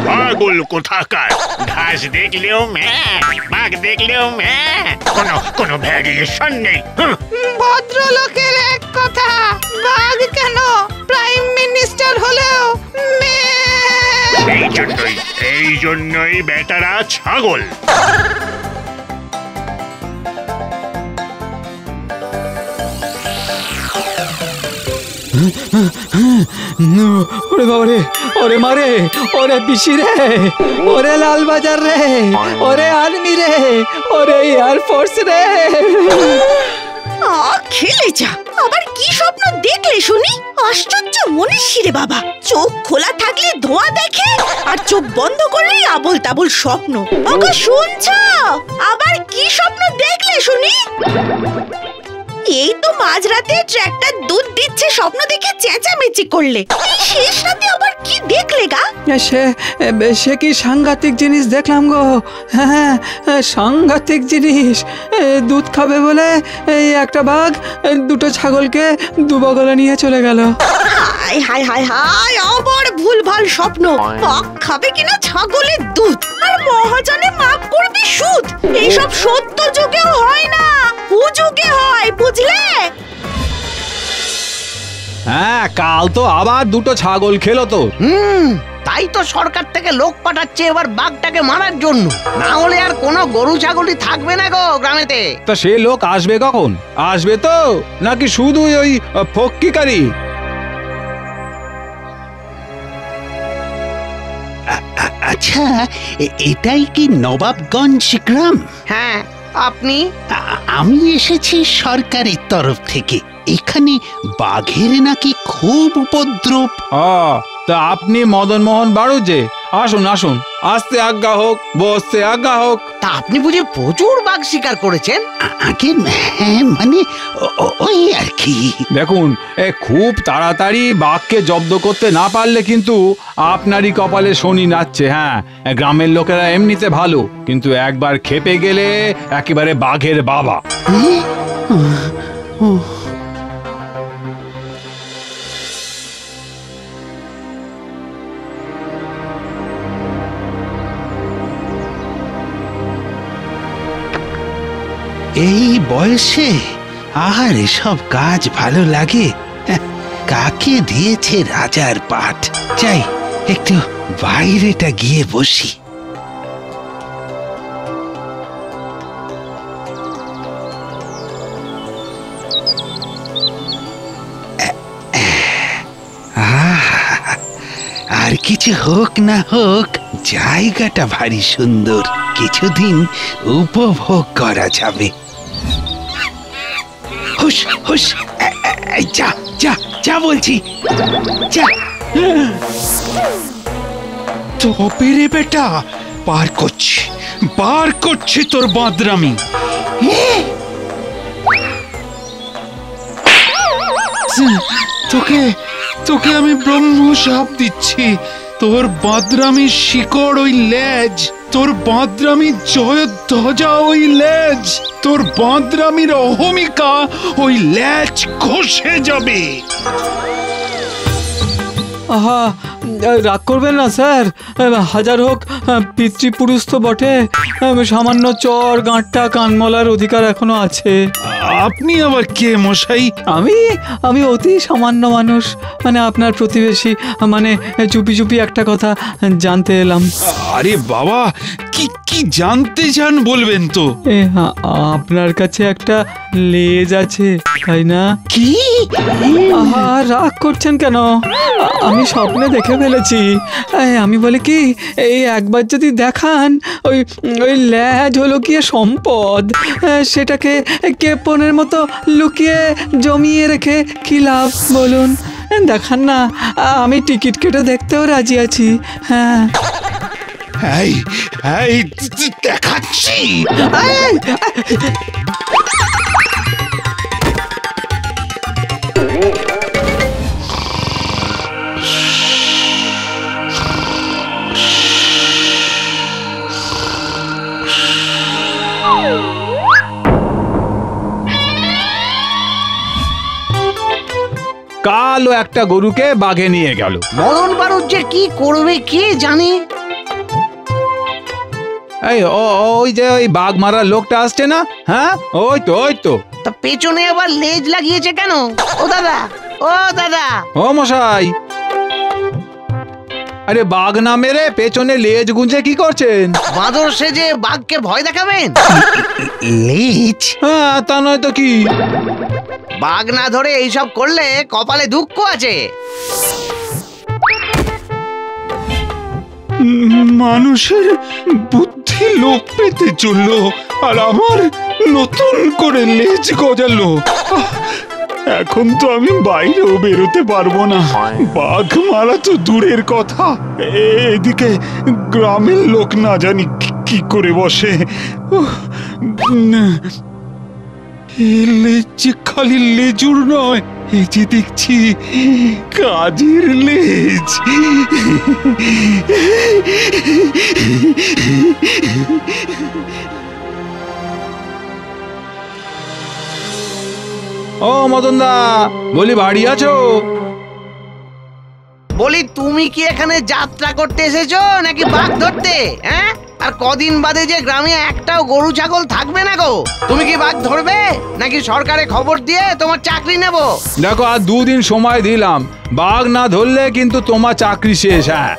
পাগল কোথাকার, ঘাস দেখলেও বাঘ দেখলেও কোনো ভ্যারিয়েশন নেই। ভদ্রলোকের এক কথা, বাঘ কেন, প্রাইম মিনিস্টার হলেও এই জন্যই বেটারা ছাগল। ওরে বাবারে, ওরে মারে, ওরে পিসি রে, ওরে লালবাজার রে, ওরে আর্মি রে, ওরে এয়ারফোর্স রে। খেলে যা, আবার কি স্বপ্ন দেখলে শুনি? আশ্চর্য মনীষী রে বাবা, চোখ খোলা থাকলে ধোঁয়া দেখে আর চোখ বন্ধ করলেই আবোল তাবোল স্বপ্ন। ওগো শুনছো, আবার কি স্বপ্ন দেখলে শুনি? এই তো মাঝরাতে ট্র্যাক্টর দুধ দিচ্ছে স্বপ্ন দেখে চেঁচামেচি করলে, শেষ রাতে আবার কি দেখলে গা? সে কি সাংঘাতিক জিনিস দেখলাম গো। হ্যাঁ, সাংঘাতিক জিনিস। দুধ খাবে বলে এই একটা বাঘ দুটো ছাগলকে দুবগলে নিয়ে চলে গেল। হায় হায় হায় হায়, আবার ভুলভাল স্বপ্ন। বাঘ খাবে কিনা ছাগলের দুধ, আর মহাজনে মাপ করবি সুদ। এইসব সত্য যুগেও হয় না, কুযুগে হয়, বুঝলে? হ্যাঁ, কাল তো আবার দুটো ছাগল খেলো তো। তাই তো সরকার থেকে লোক পাঠাচ্ছে এবার বাঘটাকে মারার জন্য, না হলে আর কোনো গরু ছাগলই থাকবে না গো গ্রামেতে। তা সে লোক আসবে কখন? আসবে তো, নাকি শুধু ওই ফক্কিকারি? আচ্ছা, এটাই কি নবাবগঞ্জ গ্রাম? হ্যাঁ, আপনি? আমি এসেছি সরকারের তরফ থেকে। এখানে বাঘের নাকি খুব উপদ্রব। তা আপনি মদন মোহন বাড়ুজে? আসুন আসুন, আসতে আজ্ঞা হোক, বসতে আজ্ঞা হোক। তা আপনি বুঝি প্রচুর বাঘ শিকার করেছেন? আগে মানে ওই আর কি। দেখুন, খুব তাড়াতাড়ি বাঘকে জব্দ করতে না পারলে কিন্তু আপনারই কপালে শনি নাচছে। হ্যাঁ, গ্রামের লোকেরা এমনিতে ভালো, কিন্তু একবার খেপে গেলে একেবারে বাঘের বাবা। এই বয়সে আর এসব কাজ ভালো লাগে? কাকে দিয়েছে রাজার পাঠ? যাই একটু বাইরেটা গিয়ে বসি। আর কিছু হোক না হোক, জায়গাটা ভারী সুন্দর, কিছুদিন উপভোগ করা যাবে। হুশ হুশ, যা যা যা বলছি, যা। তবে রে বেটা, বার করছি তোর বাদরামি। তোকে আমি ব্রহ্ম শাপ দিচ্ছি। তোর বাদরামির শিকড় ওই লেজ, তোর বাদরামির জয়ধ্বজা ওই লেজ, তোর বাদরামির অহমিকা ওই লেজ ঘষে যাবে। আহা, রাগ করবেন না স্যার, হাজার হোক পিতৃপুরুষ তো বটে, সামান্য চর গাঁটটা কানমলার অধিকার এখনো আছে। আপনি আবার কে মশাই? আমি অতি সামান্য মানুষ, মানে আপনার প্রতিবেশী, মানে চুপি চুপি একটা কথা জানতে এলাম। আরে বাবা, কি জানতে চান বলবেন তো? আপনার কাছে একটা লেজ আছে, তাই না? কি? আহা, রাগ করছেন কেন? আমি স্বপ্নে দেখে ফেলেছি। আমি বলি কি, এই একবার যদি দেখান, ওই লেজ হলো কি সম্পদ, সেটাকে কেপনের মতো লুকিয়ে জমিয়ে রেখে কি লাভ বলুন? দেখান না, আমি টিকিট কেটে দেখতেও রাজি আছি। হ্যাঁ, দেখাচ্ছি। আলো একটা গরুকে বাঘে নিয়ে গেল। মদন বারুদ যে কি করবে কে জানে। এই ওই যে ওই বাঘ মারার লোকটা আসছে না, হ্যাঁ ওই তো। তা পেছনে আবার লেজ লাগিয়েছে কেন? ও দাদা ও মশাই, আরে বাঘ না মেরে পেছনে লেজ গুঁজে কি করছেন? বাঁদর সেজে বাঘকে ভয় দেখাবেন? লেজ? হ্যাঁ, তা নয় তো কি। বাঘ না ধরে এইসব করলে কপালে দুঃখ আছে। মানুষের বুদ্ধি লোপ পেতে চললো আর আমার নতুন করে লেজ গজালো। এখন তো আমি বাইরেও বেরোতে পারবো না। বাঘ মারা তো দূরের কথা, এদিকে গ্রামের লোক না জানি কি করে বসে। লেজ যে খালি লেজুর নয়, এই যে দেখছি কাজের লেজ। ও মদনদা, বলি বাড়ি আছো? বলি তুমি কি এখানে যাত্রা করতে এসেছো নাকি বাঘ ধরতে? হ্যাঁ, আর কদিন বাদে যে গ্রামে একটাও গরু ছাগল থাকবে না গো। তুমি কি বাঘ ধরবে নাকি সরকারে খবর দিয়ে তোমার চাকরি নেব? দেখো, আর 2 দিন সময় দিলাম, বাঘ না ধরলে কিন্তু তোমার চাকরি শেষ। হ্যাঁ,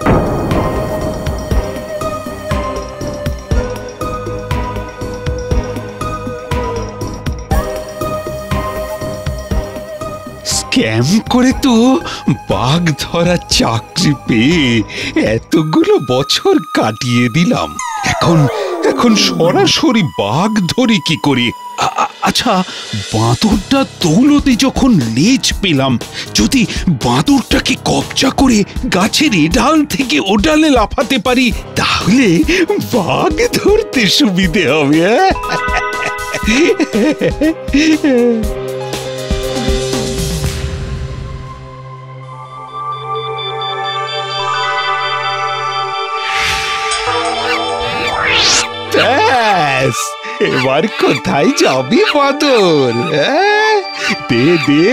স্ক্যাম করে তো বাঘ ধরার চাকরি পেয়ে এতগুলো বছর কাটিয়ে দিলাম। এখন সরাসরি বাঘ ধরি কি করে? আচ্ছা, বাঁদরটা দৌলতে যখন লেজ পেলাম, যদি বাঁদরটাকে কবজা করে গাছের এ ডাল থেকে ও ডালে লাফাতে পারি, তাহলে বাঘ ধরতে সুবিধে হবে। এবার কোথায় যাবি বাদল? দে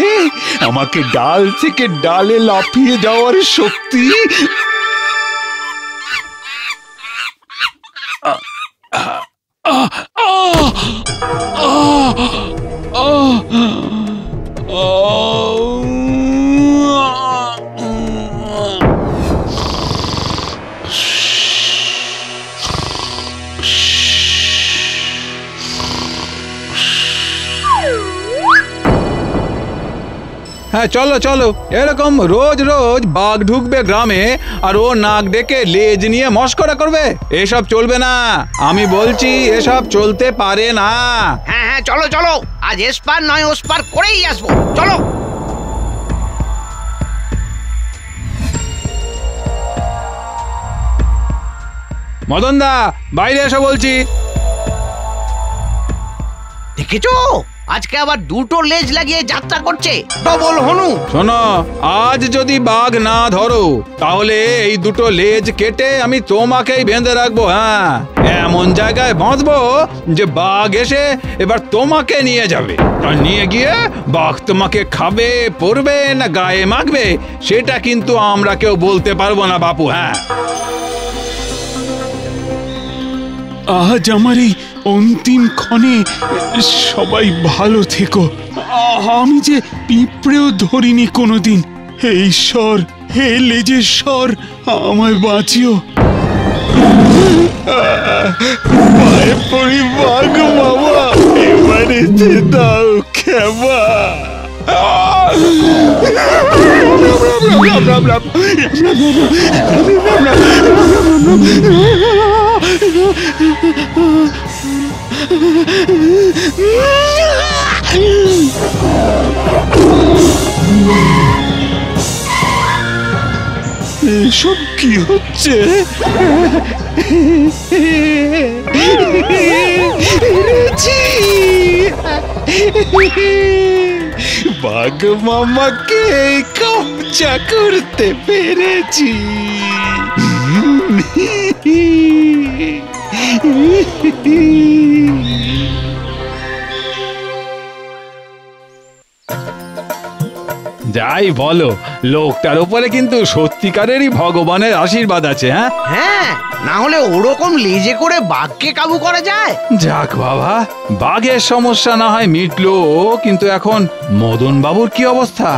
আমাকে ডাল থেকে ডালে লাফিয়ে যাওয়ার শক্তি। হ্যাঁ, চলো, এরকম রোজ রোজ বাঘ ঢুকবে গ্রামে আর ও নাক ডেকে লেজ নিয়ে মস্করা করবে, এসব চলবে না। আমি বলছি এসব চলতে পারে না। হ্যাঁ, চলো, আজ এসপার নয় ওসপার করেই আসবো। চলো। মদনদা, বাইরে এসো বলছি। দেখেছো, আজকে আবার 2টো লেজ লাগিয়ে যাত্রা করছে, ডবল হনু। শোনো, আজ যদি বাঘ না ধরো তাহলে এই 2টো লেজ কেটে আমি তোমাকেই বেঁধে রাখবো। হ্যাঁ, এমন জায়গায় বাঁধবো যে বাঘ এসে এবার তোমাকে নিয়ে যাবে, আর নিয়ে গিয়ে বাঘ তোমাকে খাবে, পড়বে না গায়ে মাখবে সেটা কিন্তু আমরা কেউ বলতে পারবো না বাপু। হ্যাঁ, আজ আমার এই অন্তিম ক্ষণে সবাই ভালো থেকো। আমি যে পিঁপড়েও ধরিনি কোনোদিন। হে ঈশ্বর, হে লেজেশ্বর, আমায় বাঁচিও। পায়ে পড়ি বাঘ বাবা, এবারে যে দাও ক্ষমা। এসব কি হচ্ছে? বাঘ মামাকে কবজা করতে পেরেছি। যাই বলো, লোকটার উপরে কিন্তু সত্যিকারেরই ভগবানের আশীর্বাদ আছে। হ্যাঁ হ্যাঁ, না হলে ওরকম লেজে করে বাঘকে কাবু করা যায়? যাক বাবা, বাঘের সমস্যা না হয় মিটলো, কিন্তু এখন মদন বাবুর কি অবস্থা?